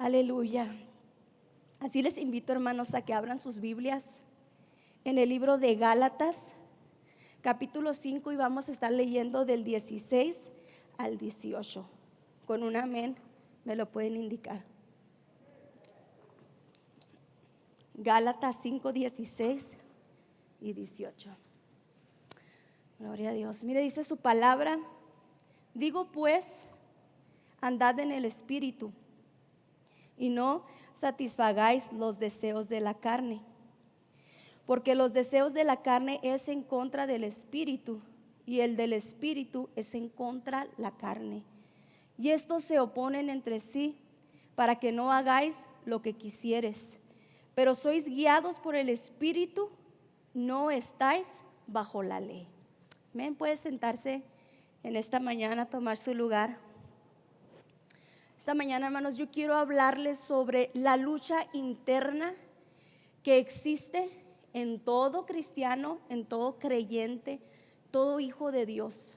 Aleluya. Así les invito, hermanos, a que abran sus Biblias en el libro de Gálatas, capítulo 5, y vamos a estar leyendo del 16 al 18. Con un amén me lo pueden indicar. Gálatas 5, 16 y 18. Gloria a Dios. Mire, dice su palabra: digo pues, andad en el Espíritu, y no satisfagáis los deseos de la carne, porque los deseos de la carne es en contra del Espíritu, y el del Espíritu es en contra la carne, y estos se oponen entre sí, para que no hagáis lo que quisieres. Pero sois guiados por el Espíritu, no estáis bajo la ley. Amén. Puede sentarse en esta mañana, tomar su lugar. Esta mañana, hermanos, yo quiero hablarles sobre la lucha interna que existe en todo cristiano, en todo creyente, todo hijo de Dios.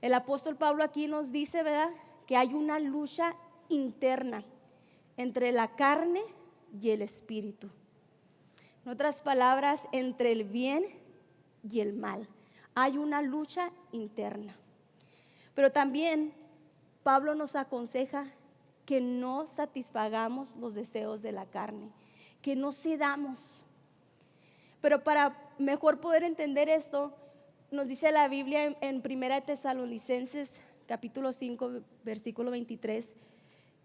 El apóstol Pablo aquí nos dice, ¿verdad?, que hay una lucha interna entre la carne y el espíritu. En otras palabras, entre el bien y el mal. Hay una lucha interna. Pero también Pablo nos aconseja que no satisfagamos los deseos de la carne, que no cedamos. Pero para mejor poder entender esto, nos dice la Biblia en 1 Tesalonicenses capítulo 5 versículo 23,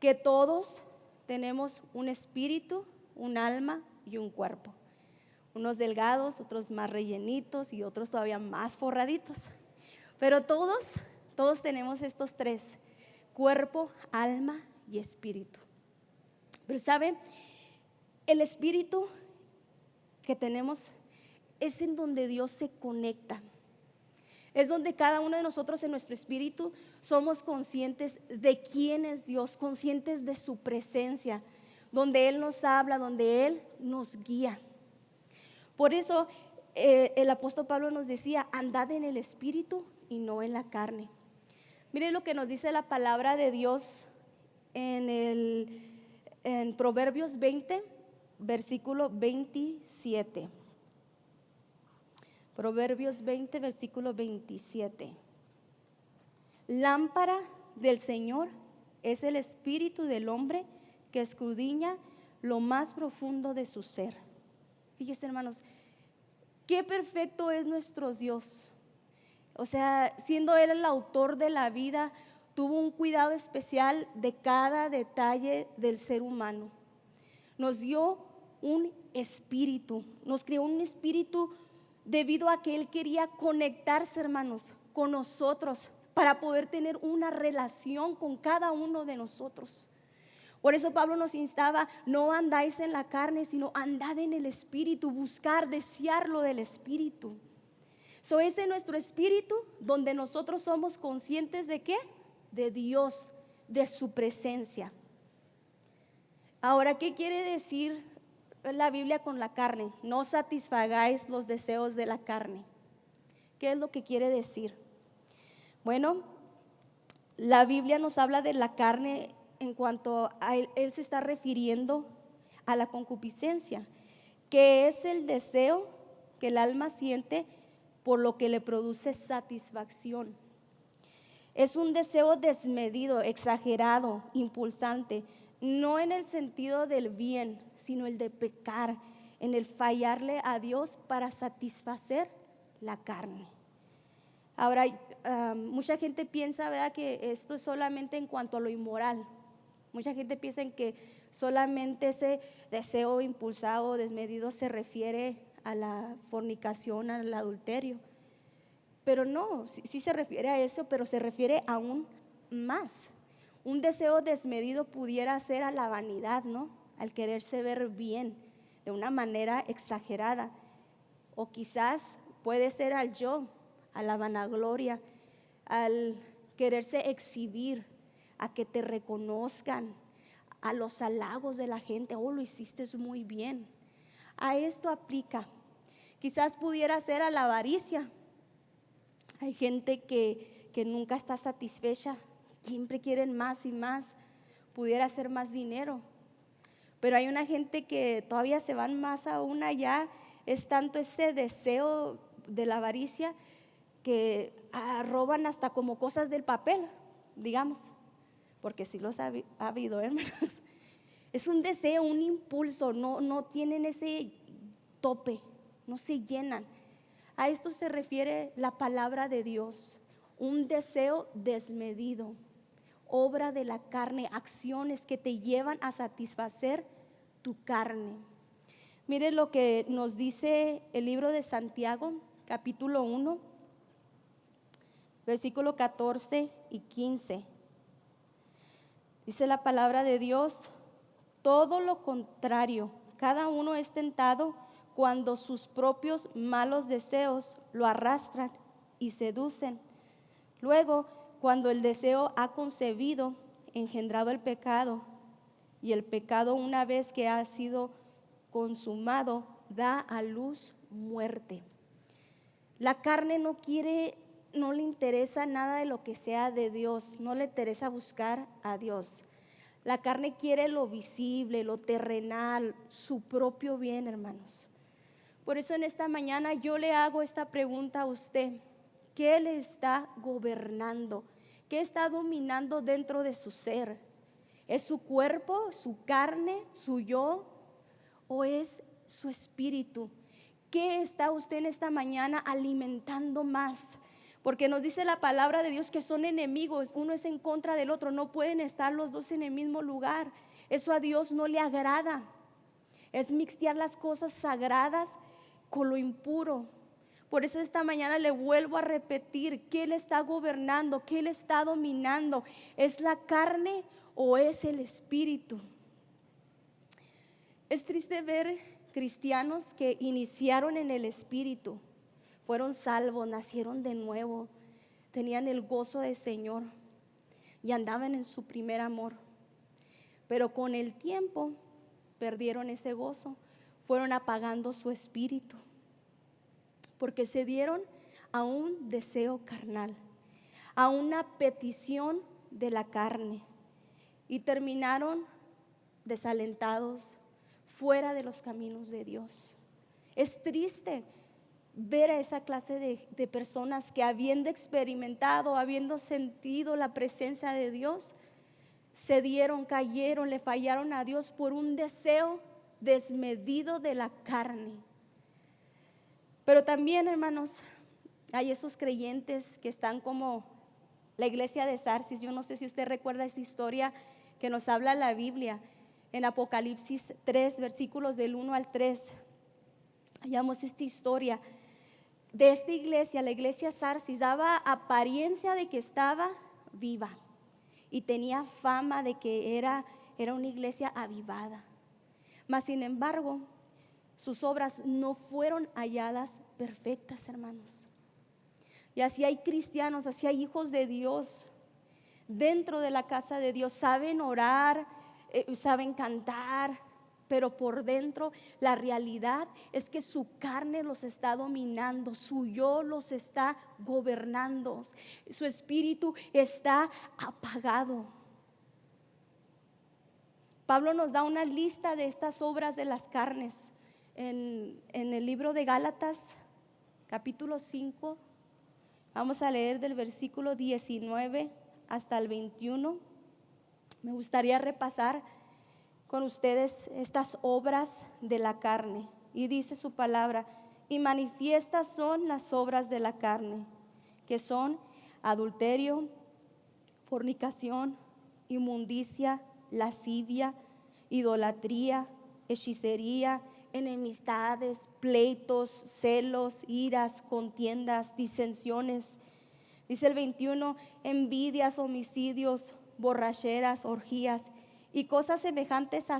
que todos tenemos un espíritu, un alma y un cuerpo. Unos delgados, otros más rellenitos y otros todavía más forraditos. Pero todos tenemos estos tres: cuerpo, alma y espíritu. Pero ¿sabe? El espíritu que tenemos es en donde Dios se conecta. Es donde cada uno de nosotros en nuestro espíritu somos conscientes de quién es Dios, conscientes de su presencia, donde Él nos habla, donde Él nos guía. Por eso el apóstol Pablo nos decía: andad en el espíritu y no en la carne. Miren lo que nos dice la palabra de Dios en Proverbios 20, versículo 27. Proverbios 20, versículo 27. Lámpara del Señor es el espíritu del hombre, que escudriña lo más profundo de su ser. Fíjense, hermanos, qué perfecto es nuestro Dios. O sea, siendo Él el autor de la vida, tuvo un cuidado especial de cada detalle del ser humano. Nos dio un espíritu, nos creó un espíritu debido a que Él quería conectarse, hermanos, con nosotros para poder tener una relación con cada uno de nosotros. Por eso Pablo nos instaba: no andáis en la carne, sino andad en el espíritu, buscar, desear lo del espíritu. Es en nuestro espíritu donde nosotros somos conscientes de ¿qué? De Dios, de su presencia. Ahora, ¿qué quiere decir la Biblia con la carne? No satisfagáis los deseos de la carne. ¿Qué es lo que quiere decir? Bueno, la Biblia nos habla de la carne en cuanto a él se está refiriendo a la concupiscencia, que es el deseo que el alma siente por lo que le produce satisfacción. Es un deseo desmedido, exagerado, impulsante, no en el sentido del bien, sino el de pecar, en el fallarle a Dios para satisfacer la carne. Ahora, mucha gente piensa, ¿verdad?, que esto es solamente en cuanto a lo inmoral. Mucha gente piensa en que solamente ese deseo impulsado, desmedido, se refiere a la fornicación, al adulterio. Pero no, sí se refiere a eso, pero se refiere aún más. Un deseo desmedido pudiera ser a la vanidad, ¿no?, al quererse ver bien de una manera exagerada. O quizás puede ser al yo, a la vanagloria, al quererse exhibir, a que te reconozcan, a los halagos de la gente. Oh, lo hiciste muy bien. A esto aplica. Quizás pudiera ser a la avaricia. Hay gente que nunca está satisfecha, siempre quieren más y más. pudiera hacer más dinero. Pero hay una gente que todavía se van más aún allá. Es tanto ese deseo de la avaricia que roban hasta como cosas del papel, digamos, porque sí los ha habido, hermanos. Es un deseo, un impulso, no tienen ese tope, no se llenan. A esto se refiere la palabra de Dios, un deseo desmedido, obra de la carne, acciones que te llevan a satisfacer tu carne. Mire lo que nos dice el libro de Santiago, capítulo 1, versículo 14 y 15. Dice la palabra de Dios: todo lo contrario, cada uno es tentado cuando sus propios malos deseos lo arrastran y seducen. Luego, cuando el deseo ha concebido, engendrado el pecado, y el pecado, una vez que ha sido consumado, da a luz muerte. La carne no le interesa nada de lo que sea de Dios, no le interesa buscar a Dios. La carne quiere lo visible, lo terrenal, su propio bien, hermanos. Por eso en esta mañana yo le hago esta pregunta a usted: ¿qué le está gobernando? ¿Qué está dominando dentro de su ser? ¿Es su cuerpo, su carne, su yo, o es su espíritu? ¿Qué está usted en esta mañana alimentando más? Porque nos dice la palabra de Dios que son enemigos, uno es en contra del otro, no pueden estar los dos en el mismo lugar. Eso a Dios no le agrada. Es mixtear las cosas sagradas con lo impuro. Por eso esta mañana le vuelvo a repetir: ¿qué le está gobernando? ¿Qué le está dominando? ¿Es la carne o es el espíritu? Es triste ver cristianos que iniciaron en el espíritu, fueron salvos, nacieron de nuevo, tenían el gozo del Señor y andaban en su primer amor, pero con el tiempo perdieron ese gozo, fueron apagando su espíritu, porque se dieron a un deseo carnal, a una petición de la carne, y terminaron desalentados, fuera de los caminos de Dios. Es triste ver a esa clase de personas que, habiendo experimentado, habiendo sentido la presencia de Dios, cedieron, cayeron, le fallaron a Dios por un deseo desmedido de la carne. Pero también, hermanos, hay esos creyentes que están como la iglesia de Sarsis. Yo no sé si usted recuerda esa historia que nos habla la Biblia en Apocalipsis 3, versículos del 1 al 3. Hallamos esta historia de esta iglesia. La iglesia Sarsis daba apariencia de que estaba viva y tenía fama de que era una iglesia avivada, mas sin embargo sus obras no fueron halladas perfectas, hermanos. Y así hay cristianos, así hay hijos de Dios dentro de la casa de Dios. Saben orar, saben cantar, pero por dentro la realidad es que su carne los está dominando, su yo los está gobernando, su espíritu está apagado. Pablo nos da una lista de estas obras de las carnes en el libro de Gálatas, capítulo 5. Vamos a leer del versículo 19 hasta el 21. Me gustaría repasar con ustedes estas obras de la carne. Y dice su palabra: y manifiestas son las obras de la carne, que son adulterio, fornicación, inmundicia, lascivia, idolatría, hechicería, enemistades, pleitos, celos, iras, contiendas, disensiones. Dice el 21: envidias, homicidios, borracheras, orgías y cosas semejantes a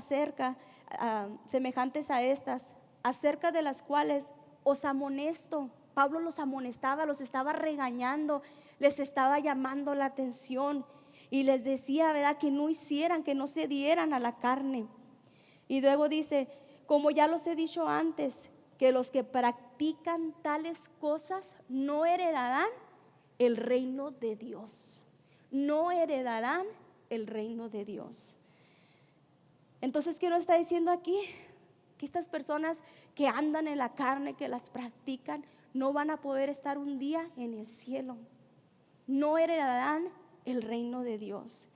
estas, acerca de las cuales os amonesto. Pablo los amonestaba, los estaba regañando, les estaba llamando la atención y les decía, ¿verdad?, que no hicieran, que no se dieran a la carne. Y luego dice: como ya los he dicho antes, que los que practican tales cosas no heredarán el reino de Dios. No heredarán el reino de Dios. Entonces, ¿qué nos está diciendo aquí? Que estas personas que andan en la carne, que las practican, no van a poder estar un día en el cielo. No heredarán el reino de Dios.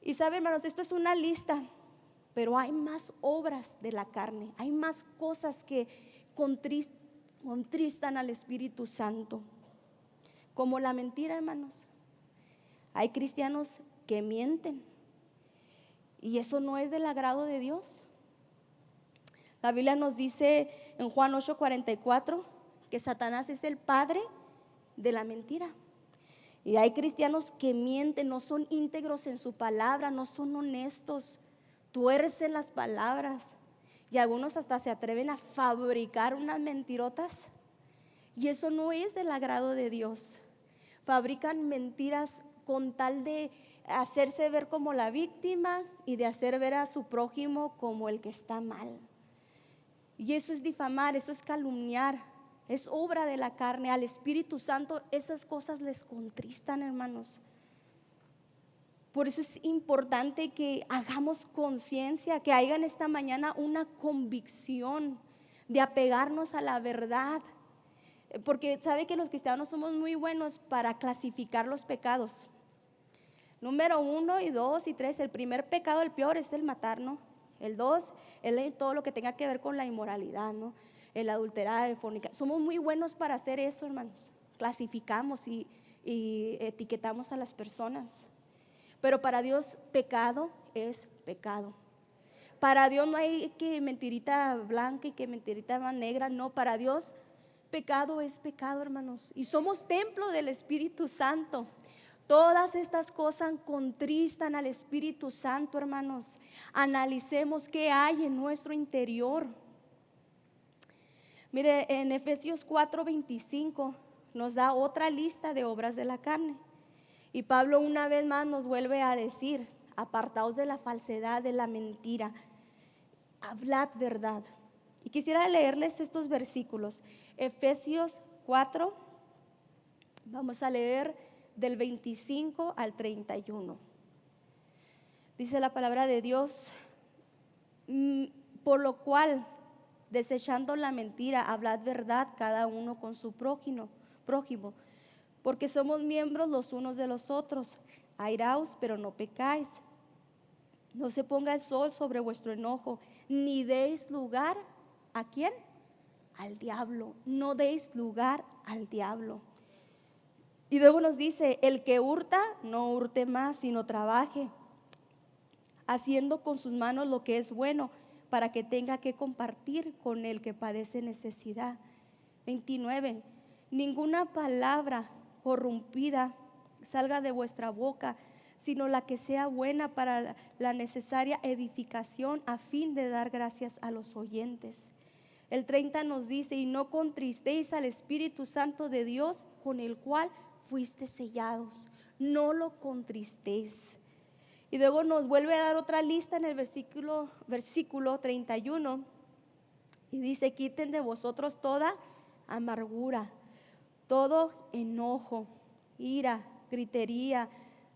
Y saben, hermanos, esto es una lista, pero hay más obras de la carne, hay más cosas que contristan al Espíritu Santo, como la mentira, hermanos. Hay cristianos que mienten y eso no es del agrado de Dios. La Biblia nos dice en Juan 8:44 que Satanás es el padre de la mentira. Y hay cristianos que mienten, no son íntegros en su palabra, no son honestos, tuercen las palabras. Y algunos hasta se atreven a fabricar unas mentirotas. Y eso no es del agrado de Dios. Fabrican mentiras con tal de hacerse ver como la víctima y de hacer ver a su prójimo como el que está mal. Y eso es difamar, eso es calumniar, es obra de la carne. Al Espíritu Santo esas cosas les contristan, hermanos. Por eso es importante que hagamos conciencia, que haya en esta mañana una convicción de apegarnos a la verdad. Porque sabe que los cristianos somos muy buenos para clasificar los pecados. Número 1 y 2 y 3, el primer pecado, el peor, es el matar, ¿no? El 2, todo lo que tenga que ver con la inmoralidad, ¿no? El adulterar, el fornicar. Somos muy buenos para hacer eso, hermanos. Clasificamos y etiquetamos a las personas. Pero para Dios pecado es pecado. Para Dios no hay que mentirita blanca y que mentirita más negra. No, para Dios pecado es pecado, hermanos. Y somos templo del Espíritu Santo. Todas estas cosas contristan al Espíritu Santo, hermanos. Analicemos qué hay en nuestro interior. Mire, en Efesios 4:25 nos da otra lista de obras de la carne. Y Pablo una vez más nos vuelve a decir: apartaos de la falsedad, de la mentira, hablad verdad. Y quisiera leerles estos versículos. Efesios 4, vamos a leer del 25 al 31. Dice la palabra de Dios: por lo cual, desechando la mentira, hablad verdad cada uno con su prójimo, porque somos miembros los unos de los otros. Airaos, pero no pecáis. No se ponga el sol sobre vuestro enojo, ni deis lugar ¿a quién? Al diablo. No deis lugar al diablo. Y luego nos dice: el que hurta, no hurte más, sino trabaje, haciendo con sus manos lo que es bueno, para que tenga que compartir con el que padece necesidad. 29. Ninguna palabra corrompida salga de vuestra boca, sino la que sea buena para la necesaria edificación, a fin de dar gracias a los oyentes. El 30 nos dice: y no contristéis al Espíritu Santo de Dios, con el cual fuiste sellados. No lo contristéis. Y luego nos vuelve a dar otra lista en el versículo 31, y dice: quiten de vosotros toda amargura, todo enojo, ira, gritería,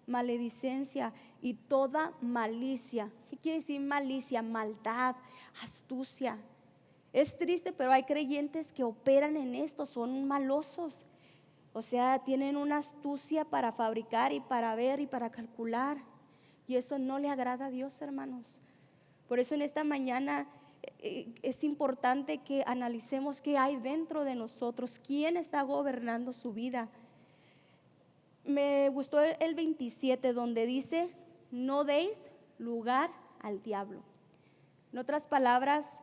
maledicencia y toda malicia. ¿Qué quiere decir malicia? Maldad, astucia. Es triste, pero hay creyentes que operan en esto, son malosos. O sea, tienen una astucia para fabricar y para ver y para calcular. Y eso no le agrada a Dios, hermanos. Por eso en esta mañana es importante que analicemos qué hay dentro de nosotros, quién está gobernando su vida. Me gustó el 27, donde dice: no deis lugar al diablo. En otras palabras,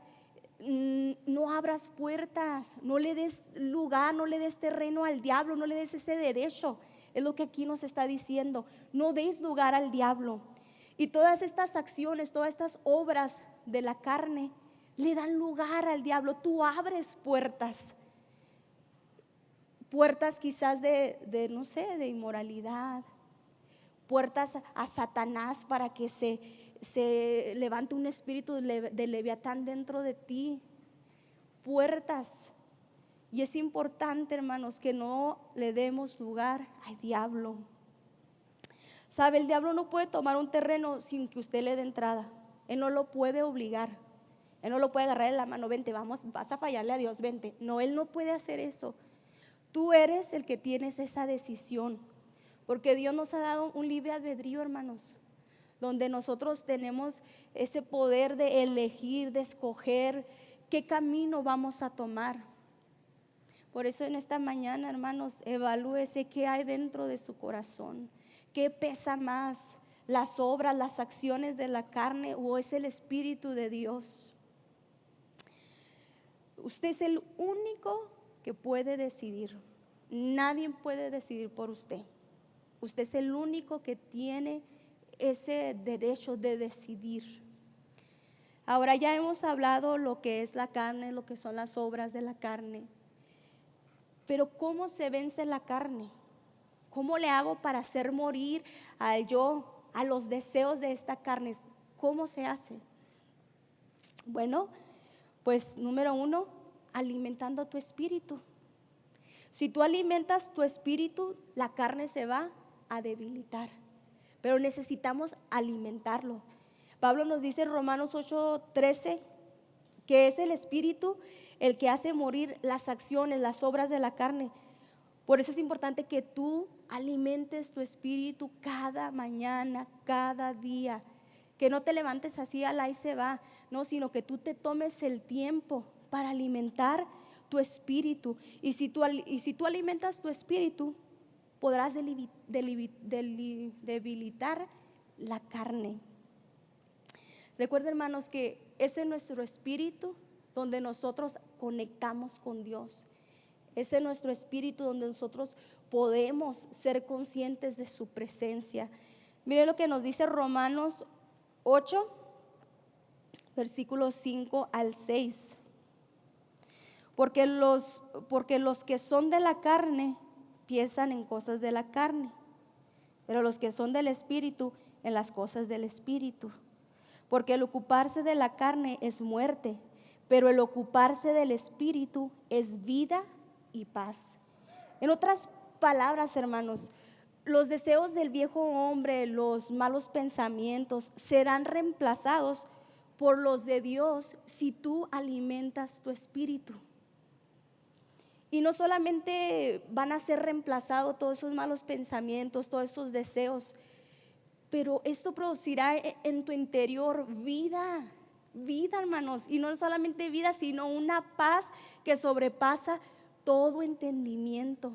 no abras puertas, no le des lugar, no le des terreno al diablo, no le des ese derecho. Es lo que aquí nos está diciendo: no deis lugar al diablo. Y todas estas acciones, todas estas obras de la carne le dan lugar al diablo. Tú abres puertas quizás de no sé, de inmoralidad, puertas a Satanás para que se levante un espíritu de leviatán dentro de ti. Puertas. Y es importante, hermanos, que no le demos lugar al diablo. Sabe, el diablo no puede tomar un terreno sin que usted le dé entrada. Él no lo puede obligar. Él no lo puede agarrar en la mano, vente, vamos, vas a fallarle a Dios, vente. No, Él no puede hacer eso. Tú eres el que tienes esa decisión, porque Dios nos ha dado un libre albedrío, hermanos, donde nosotros tenemos ese poder de elegir, de escoger qué camino vamos a tomar. Por eso en esta mañana, hermanos, evalúese qué hay dentro de su corazón, qué pesa más, las obras, las acciones de la carne o es el Espíritu de Dios. Usted es el único que puede decidir. Nadie puede decidir por usted. Usted es el único que tiene ese derecho de decidir. Ahora ya hemos hablado lo que es la carne, lo que son las obras de la carne. Pero ¿cómo se vence la carne? ¿Cómo le hago para hacer morir al yo, a los deseos de esta carne? ¿Cómo se hace? Bueno, pues número 1, alimentando tu espíritu. Si tú alimentas tu espíritu, la carne se va a debilitar, pero necesitamos alimentarlo. Pablo nos dice en Romanos 8:13 que es el espíritu el que hace morir las acciones, las obras de la carne. Por eso es importante que tú alimentes tu espíritu cada mañana, cada día. Que no te levantes así al ahí se va, no, sino que tú te tomes el tiempo para alimentar tu espíritu. Y si tú alimentas tu espíritu, podrás debilitar la carne. Recuerden, hermanos, que ese es nuestro espíritu donde nosotros conectamos con Dios. Ese es nuestro espíritu donde nosotros podemos ser conscientes de su presencia. Miren lo que nos dice Romanos 8, versículos 5 al 6. Porque los que son de la carne piensan en cosas de la carne, pero los que son del espíritu en las cosas del espíritu. Porque el ocuparse de la carne es muerte, pero el ocuparse del espíritu es vida y paz. En otras palabras, hermanos, los deseos del viejo hombre, los malos pensamientos serán reemplazados por los de Dios si tú alimentas tu espíritu. Y no solamente van a ser reemplazados todos esos malos pensamientos, todos esos deseos, pero esto producirá en tu interior vida, hermanos, y no solamente vida, sino una paz que sobrepasa todo entendimiento.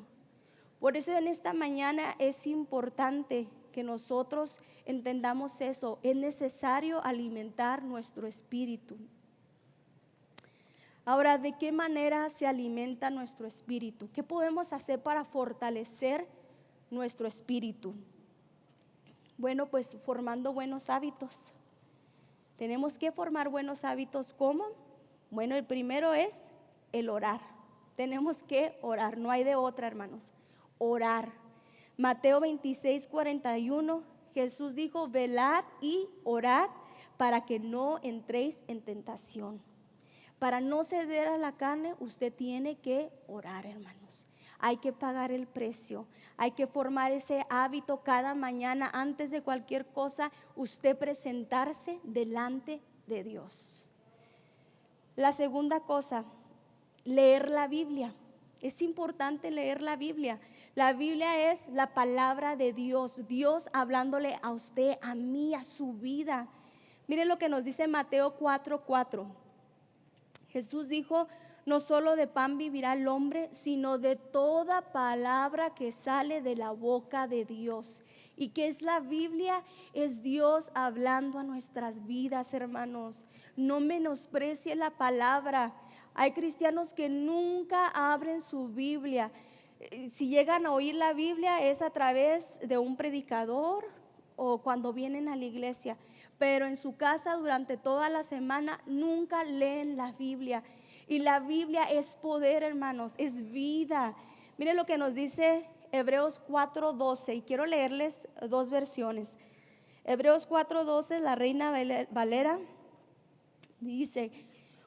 Por eso en esta mañana es importante que nosotros entendamos eso. Es necesario alimentar nuestro espíritu. Ahora, ¿de qué manera se alimenta nuestro espíritu? ¿Qué podemos hacer para fortalecer nuestro espíritu? Bueno, pues formando buenos hábitos. Tenemos que formar buenos hábitos. ¿Cómo? Bueno, el primero es el orar. Tenemos que orar, no hay de otra, hermanos. Orar. Mateo 26:41, Jesús dijo: velad y orad para que no entréis en tentación. Para no ceder a la carne, usted tiene que orar, hermanos. Hay que pagar el precio. Hay que formar ese hábito cada mañana antes de cualquier cosa, usted presentarse delante de Dios. La segunda cosa, leer la Biblia. Es importante leer la Biblia. La Biblia es la palabra de Dios. Dios hablándole a usted, a mí, a su vida. Miren lo que nos dice Mateo 4:4. Jesús dijo: no solo de pan vivirá el hombre, sino de toda palabra que sale de la boca de Dios. ¿Y qué es la Biblia? Es Dios hablando a nuestras vidas, hermanos. No menosprecie la palabra. Hay cristianos que nunca abren su Biblia. Si llegan a oír la Biblia es a través de un predicador o cuando vienen a la iglesia, pero en su casa durante toda la semana nunca leen la Biblia. Y la Biblia es poder, hermanos, es vida. Miren lo que nos dice Hebreos 4:12, y quiero leerles dos versiones. Hebreos 4:12, la Reina Valera, dice: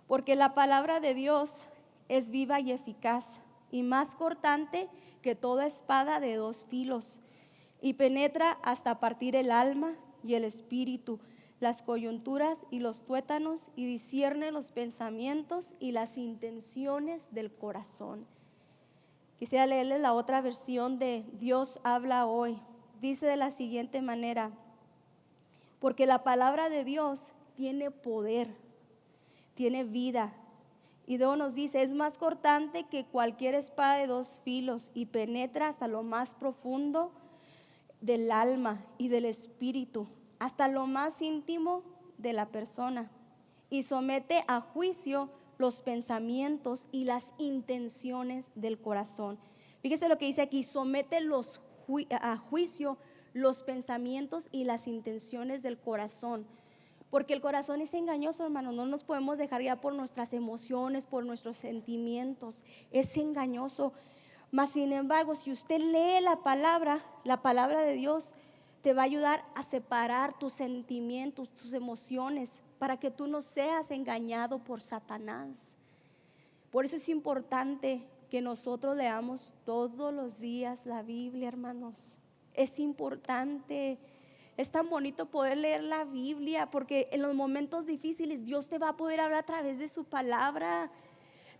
porque la palabra de Dios es viva y eficaz, y más cortante que toda espada de dos filos, y penetra hasta partir el alma y el espíritu, las coyunturas y los tuétanos, y discierne los pensamientos y las intenciones del corazón. Quisiera leerles la otra versión de Dios habla hoy. Dice de la siguiente manera: porque la palabra de Dios tiene poder, tiene vida. Y luego nos dice: es más cortante que cualquier espada de dos filos y penetra hasta lo más profundo del alma y del espíritu, hasta lo más íntimo de la persona, y somete a juicio los pensamientos y las intenciones del corazón. Fíjese lo que dice aquí: somete a juicio los pensamientos y las intenciones del corazón. Porque el corazón es engañoso, hermano. No nos podemos dejar guiar por nuestras emociones, por nuestros sentimientos. Es engañoso. Mas sin embargo, si usted lee la palabra de Dios te va a ayudar a separar tus sentimientos, tus emociones, para que tú no seas engañado por Satanás. Por eso es importante que nosotros leamos todos los días la Biblia, hermanos. Es importante. Es tan bonito poder leer la Biblia, porque en los momentos difíciles Dios te va a poder hablar a través de su palabra.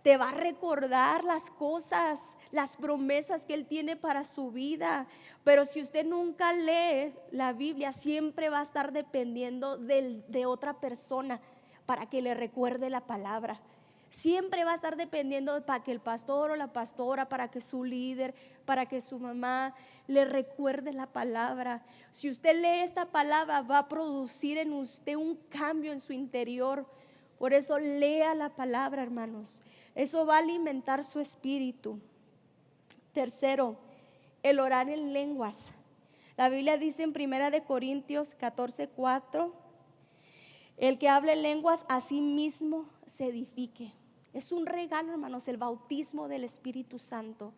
Te va a recordar las cosas, las promesas que Él tiene para su vida. Pero si usted nunca lee la Biblia, siempre va a estar dependiendo de otra persona para que le recuerde la palabra. Siempre va a estar dependiendo para que el pastor o la pastora, para que su líder, para que su mamá le recuerde la palabra. Si usted lee esta palabra, va a producir en usted un cambio en su interior. Por eso lea la palabra, hermanos. Eso va a alimentar su espíritu. Tercero, el orar en lenguas. La Biblia dice en 1 Corintios 14:4: el que hable lenguas a sí mismo se edifique. Es un regalo, hermanos, el bautismo del Espíritu Santo.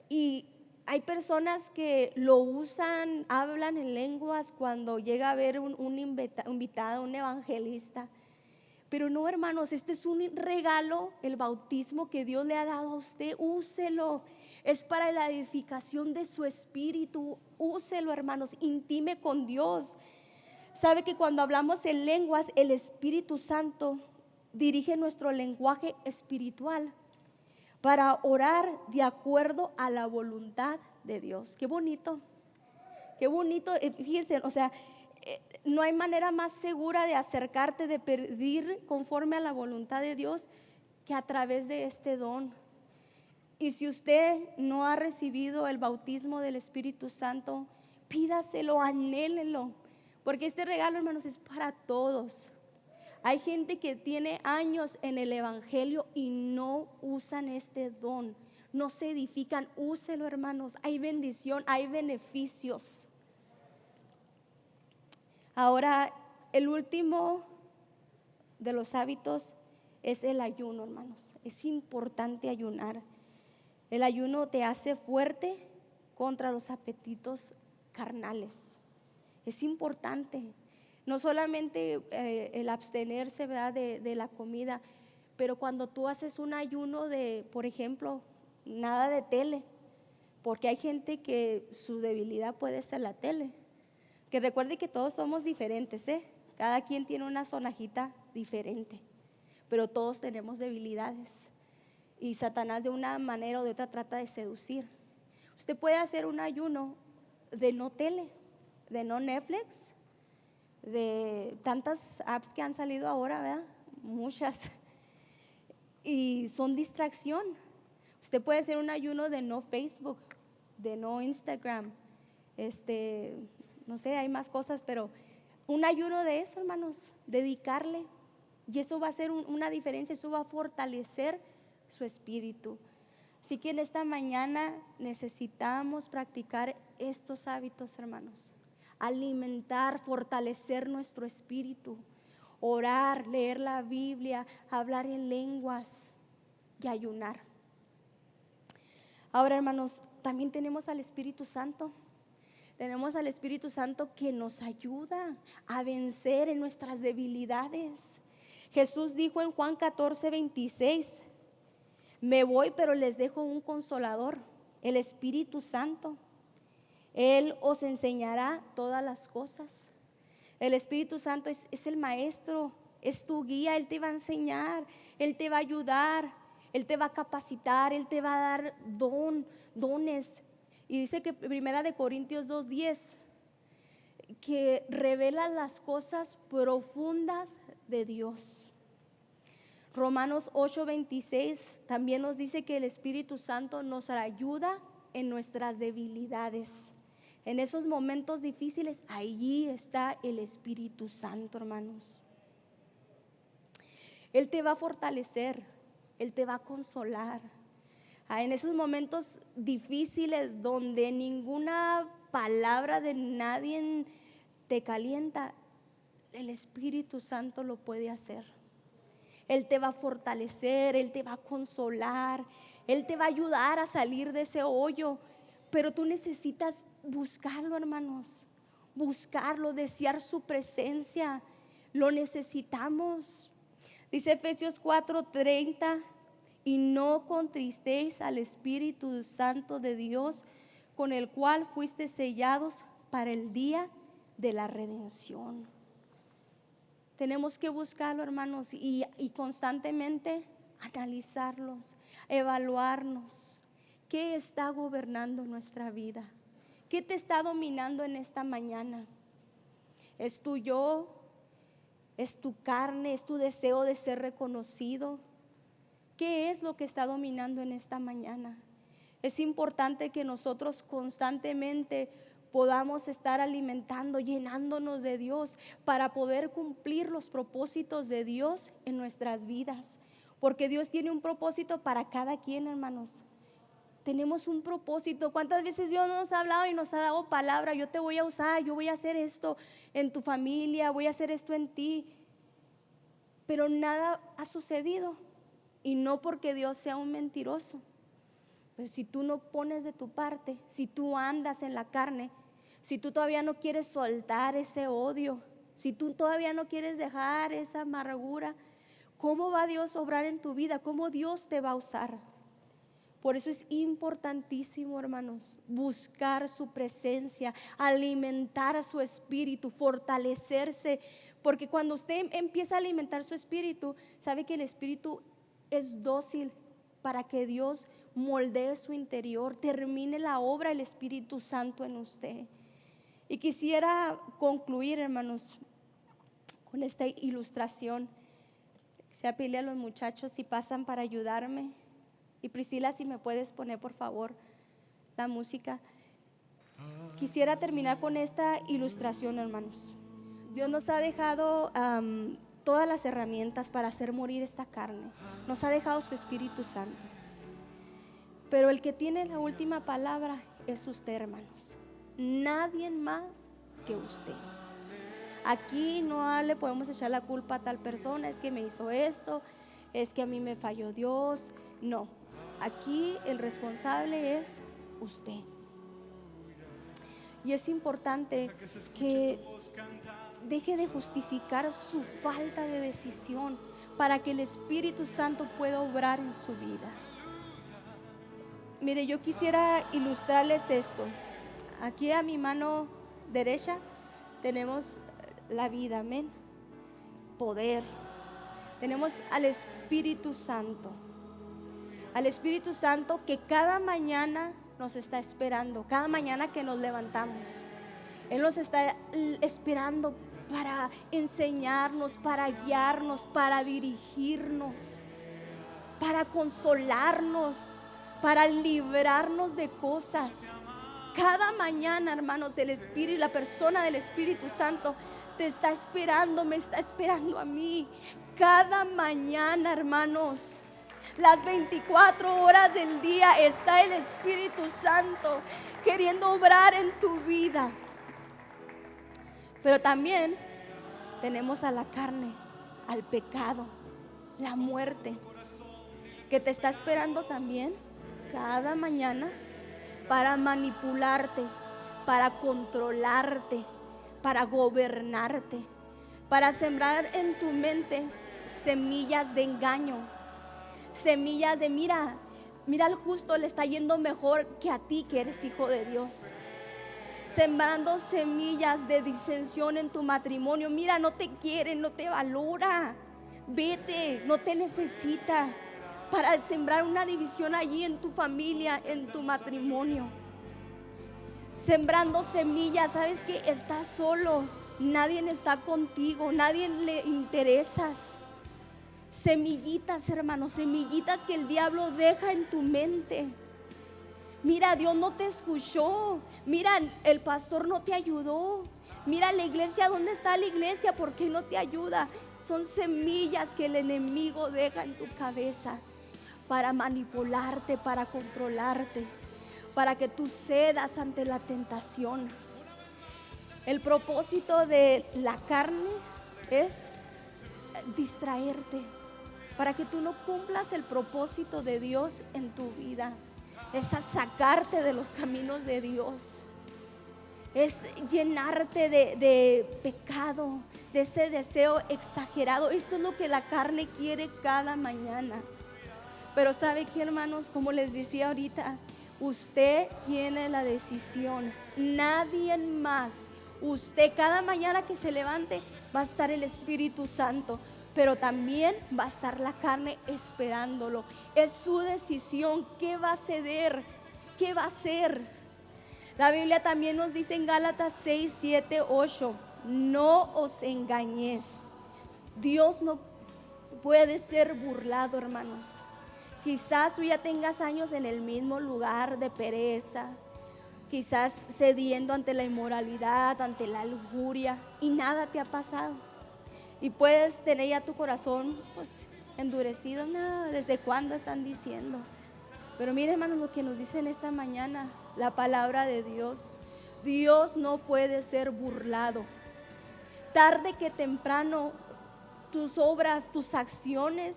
Y hay personas que lo usan, hablan en lenguas cuando llega a haber un invitado, un evangelista. Pero no, hermanos, este es un regalo, el bautismo que Dios le ha dado a usted. Úselo, es para la edificación de su espíritu. Úselo, hermanos, intime con Dios. Sabe que cuando hablamos en lenguas, el Espíritu Santo dirige nuestro lenguaje espiritual para orar de acuerdo a la voluntad de Dios. Qué bonito, qué bonito. Fíjense, o sea, no hay manera más segura de acercarte, de pedir conforme a la voluntad de Dios, que a través de este don. Y si usted no ha recibido el bautismo del Espíritu Santo, pídaselo, anhélelo, porque este regalo, hermanos, es para todos. Hay gente que tiene años en el evangelio y no usan este don, no se edifican. Úselo, hermanos, hay bendición, hay beneficios. Ahora, el último de los hábitos es el ayuno, hermanos. Es importante ayunar. El ayuno te hace fuerte contra los apetitos carnales. Es importante. No solamente el abstenerse, ¿verdad?, de la comida, pero cuando tú haces un ayuno de, por ejemplo, nada de tele, porque hay gente que su debilidad puede ser la tele. Que recuerde que todos somos diferentes, cada quien tiene una sonajita diferente, pero todos tenemos debilidades y Satanás de una manera o de otra trata de seducir. Usted puede hacer un ayuno de no tele, de no Netflix, de tantas apps que han salido ahora, ¿verdad? Muchas, y son distracción. Usted puede hacer un ayuno de no Facebook, de no Instagram, no sé, hay más cosas, pero un ayuno de eso, hermanos, dedicarle, y eso va a hacer una diferencia, eso va a fortalecer su espíritu. Así que en esta mañana necesitamos practicar estos hábitos, hermanos. Alimentar, fortalecer nuestro espíritu, orar, leer la Biblia, hablar en lenguas y ayunar. Ahora, hermanos, también tenemos al Espíritu Santo. Tenemos al Espíritu Santo que nos ayuda a vencer en nuestras debilidades. Jesús dijo en Juan 14:26: me voy, pero les dejo un consolador, el Espíritu Santo. Él os enseñará todas las cosas. El Espíritu Santo es el maestro, es tu guía. Él te va a enseñar, Él te va a ayudar, Él te va a capacitar, Él te va a dar dones. Y dice que 1 Corintios 2:10, que revela las cosas profundas de Dios. Romanos 8:26 también nos dice que el Espíritu Santo nos ayuda en nuestras debilidades. En esos momentos difíciles, allí está el Espíritu Santo, hermanos. Él te va a fortalecer, Él te va a consolar. En esos momentos difíciles donde ninguna palabra de nadie te calienta, el Espíritu Santo lo puede hacer. Él te va a fortalecer, Él te va a consolar, Él te va a ayudar a salir de ese hoyo. Pero tú necesitas buscarlo, hermanos, buscarlo, desear su presencia. Lo necesitamos. Dice Efesios 4:30, y no contristéis al Espíritu Santo de Dios, con el cual fuiste sellados para el día de la redención. Tenemos que buscarlo, hermanos, y constantemente analizarlos, evaluarnos. ¿Qué está gobernando nuestra vida? ¿Qué te está dominando en esta mañana? ¿Es tu yo? ¿Es tu carne? ¿Es tu deseo de ser reconocido? ¿Qué es lo que está dominando en esta mañana? Es importante que nosotros constantemente podamos estar alimentando, llenándonos de Dios para poder cumplir los propósitos de Dios en nuestras vidas. Porque Dios tiene un propósito para cada quien, hermanos. Tenemos un propósito. ¿Cuántas veces Dios nos ha hablado y nos ha dado palabra? Yo te voy a usar, yo voy a hacer esto en tu familia, voy a hacer esto en ti. Pero nada ha sucedido. Y no porque Dios sea un mentiroso. Pero si tú no pones de tu parte, si tú andas en la carne, si tú todavía no quieres soltar ese odio, si tú todavía no quieres dejar esa amargura, ¿cómo va Dios a obrar en tu vida? ¿Cómo Dios te va a usar? Por eso es importantísimo, hermanos, buscar su presencia, alimentar a su espíritu, fortalecerse. Porque cuando usted empieza a alimentar su espíritu, sabe que el espíritu es dócil para que Dios moldee su interior, termine la obra del Espíritu Santo en usted. Y quisiera concluir, hermanos, con esta ilustración. Quisiera pedirle a los muchachos si pasan para ayudarme. Y Priscila, si me puedes poner por favor la música. Quisiera terminar con esta ilustración, hermanos. Dios nos ha dejado todas las herramientas para hacer morir esta carne. Nos ha dejado su Espíritu Santo. Pero el que tiene la última palabra es usted, hermanos. Nadie más que usted. Aquí no le podemos echar la culpa a tal persona, es que me hizo esto, es que a mí me falló Dios. No, aquí el responsable es usted. Y es importante que deje de justificar su falta de decisión para que el Espíritu Santo pueda obrar en su vida. Mire, yo quisiera ilustrarles esto. Aquí a mi mano derecha tenemos la vida, amén. Poder. Tenemos al Espíritu Santo. Al Espíritu Santo que cada mañana nos está esperando. Cada mañana que nos levantamos, Él nos está esperando para enseñarnos, para guiarnos, para dirigirnos, para consolarnos, para librarnos de cosas. Cada mañana, hermanos, el Espíritu, la persona del Espíritu Santo te está esperando, me está esperando a mí. Cada mañana, hermanos, las 24 horas del día está el Espíritu Santo queriendo obrar en tu vida. Pero también tenemos a la carne, al pecado, la muerte, que te está esperando también cada mañana para manipularte, para controlarte, para gobernarte, para sembrar en tu mente semillas de engaño, semillas de mira al justo le está yendo mejor que a ti que eres hijo de Dios. sembrando semillas de disensión en tu matrimonio. Mira, no te quiere, no te valora. Vete, no te necesita para sembrar una división allí en tu familia, en tu matrimonio. Sembrando semillas, sabes que estás solo, nadie está contigo, nadie le interesas. Semillitas, hermanos, semillitas que el diablo deja en tu mente. Mira, Dios no te escuchó. Mira, el pastor no te ayudó. Mira, la iglesia, ¿dónde está la iglesia? ¿Por qué no te ayuda? Son semillas que el enemigo deja en tu cabeza para manipularte, para controlarte, para que tú cedas ante la tentación. El propósito de la carne es distraerte, para que tú no cumplas el propósito de Dios en tu vida. Es a sacarte de los caminos de Dios, es llenarte de pecado, de ese deseo exagerado. Esto es lo que la carne quiere cada mañana. Pero ¿sabe qué, hermanos? Como les decía ahorita, usted tiene la decisión, nadie más. Usted, cada mañana que se levante, va a estar el Espíritu Santo, pero también va a estar la carne esperándolo. Es su decisión. ¿Qué va a ceder? ¿Qué va a hacer? La Biblia también nos dice en Gálatas 6, 7, 8: no os engañéis. Dios no puede ser burlado, hermanos. Quizás tú ya tengas años en el mismo lugar de pereza, quizás cediendo ante la inmoralidad, ante la lujuria, y nada te ha pasado. Y puedes tener ya tu corazón pues endurecido. No, ¿desde cuándo están diciendo? Pero mire, hermanos, lo que nos dice en esta mañana la palabra de Dios. Dios no puede ser burlado. Tarde que temprano, tus obras, tus acciones,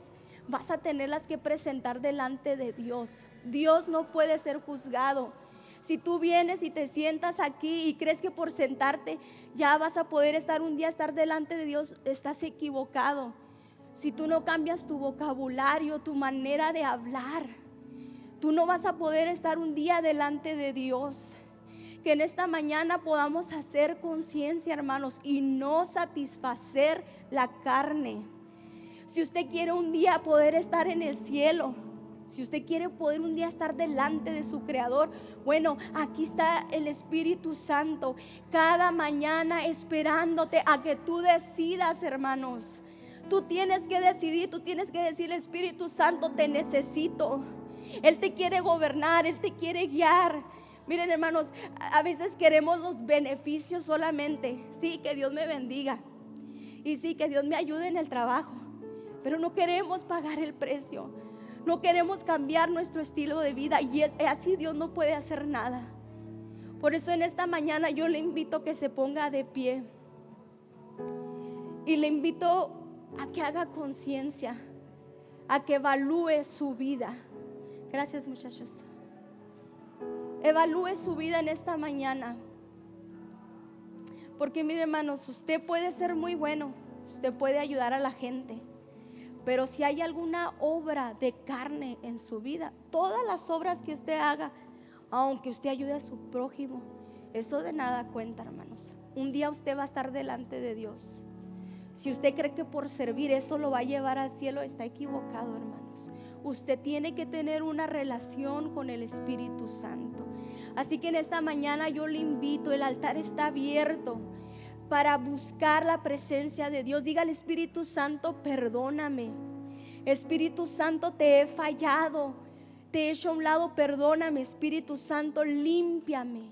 vas a tenerlas que presentar delante de Dios. Dios no puede ser juzgado. Si tú vienes y te sientas aquí y crees que por sentarte ya vas a poder estar delante de Dios, estás equivocado. Si tú no cambias tu vocabulario, tu manera de hablar, tú no vas a poder estar un día delante de Dios. Que en esta mañana podamos hacer conciencia, hermanos, y no satisfacer la carne. Si usted quiere un día poder estar en el cielo, si usted quiere poder un día estar delante de su Creador, bueno, aquí está el Espíritu Santo cada mañana esperándote a que tú decidas, hermanos. Tú tienes que decidir, tú tienes que decir: Espíritu Santo, te necesito. Él te quiere gobernar, Él te quiere guiar. Miren, hermanos, a veces queremos los beneficios solamente. Sí, que Dios me bendiga, y sí, que Dios me ayude en el trabajo, pero no queremos pagar el precio. No queremos cambiar nuestro estilo de vida, y es así. Dios no puede hacer nada. Por eso en esta mañana yo le invito a que se ponga de pie, y le invito a que haga conciencia, a que evalúe su vida. Gracias, muchachos. Evalúe su vida en esta mañana, porque mire, hermanos, usted puede ser muy bueno, usted puede ayudar a la gente, pero si hay alguna obra de carne en su vida, todas las obras que usted haga, aunque usted ayude a su prójimo, eso de nada cuenta, hermanos. Un día usted va a estar delante de Dios. Si usted cree que por servir eso lo va a llevar al cielo, está equivocado, hermanos. Usted tiene que tener una relación con el Espíritu Santo. Así que en esta mañana yo le invito, el altar está abierto para buscar la presencia de Dios. Diga al Espíritu Santo: perdóname. Espíritu Santo, te he fallado, te he hecho a un lado, perdóname. Espíritu Santo, límpiame.